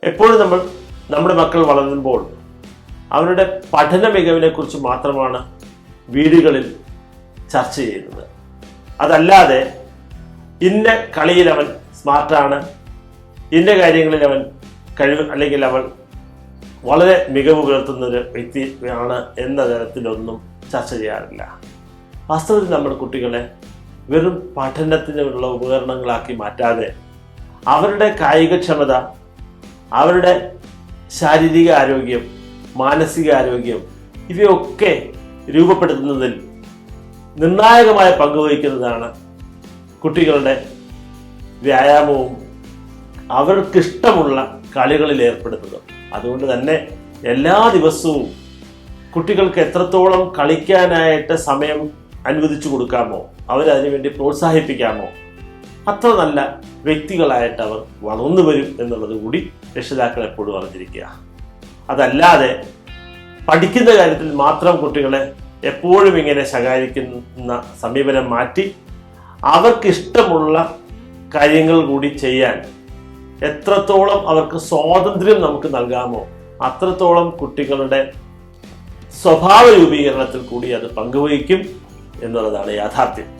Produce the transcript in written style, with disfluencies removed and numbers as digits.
എപ്പോഴും നമ്മൾ നമ്മുടെ മക്കൾ വളരുമ്പോൾ അവരുടെ പഠന മികവിനെ കുറിച്ച് മാത്രമാണ് വീടുകളിൽ ചർച്ച ചെയ്യുന്നത്. അതല്ലാതെ ഇന്ന കളിയിൽ അവൻ സ്മാർട്ടാണ്, ഇന്ന കാര്യങ്ങളിൽ അവൻ കഴിവ് അല്ലെങ്കിൽ അവൾ വളരെ മികവ് പുലർത്തുന്നൊരു വ്യക്തിയാണ് എന്ന തരത്തിലൊന്നും ചർച്ച ചെയ്യാറില്ല. വാസ്തവത്തിൽ നമ്മുടെ കുട്ടികളെ വെറും പഠനത്തിനുള്ള ഉപകരണങ്ങളാക്കി മാറ്റാതെ അവരുടെ കായികക്ഷമത, അവരുടെ ശാരീരിക ആരോഗ്യം, മാനസിക ആരോഗ്യം ഇവയൊക്കെ രൂപപ്പെടുത്തുന്നതിൽ നിർണായകമായ പങ്ക് വഹിക്കുന്നതാണ് കുട്ടികളുടെ വ്യായാമവും അവർക്കിഷ്ടമുള്ള കളികളിൽ ഏർപ്പെടുന്നതും. അതുകൊണ്ട് തന്നെ എല്ലാ ദിവസവും കുട്ടികൾക്ക് എത്രത്തോളം കളിക്കാനായിട്ട് സമയം അനുവദിച്ചു കൊടുക്കാമോ, അവരതിനുവേണ്ടി പ്രോത്സാഹിപ്പിക്കാമോ, അത്ര നല്ല വ്യക്തികളായിട്ട് അവർ വളർന്നു വരും എന്നുള്ളത് കൂടി രക്ഷിതാക്കൾ എപ്പോഴും അറിഞ്ഞിരിക്കുക. അതല്ലാതെ പഠിക്കുന്ന കാര്യത്തിൽ മാത്രം കുട്ടികളെ എപ്പോഴും ഇങ്ങനെ ശകാരിക്കുന്ന സമീപനം മാറ്റി അവർക്കിഷ്ടമുള്ള കാര്യങ്ങൾ കൂടി ചെയ്യാൻ എത്രത്തോളം അവർക്ക് സ്വാതന്ത്ര്യം നമുക്ക് നൽകാമോ അത്രത്തോളം കുട്ടികളുടെ സ്വഭാവ രൂപീകരണത്തിൽ കൂടി അത് പങ്കുവഹിക്കും എന്നുള്ളതാണ് യാഥാർത്ഥ്യം.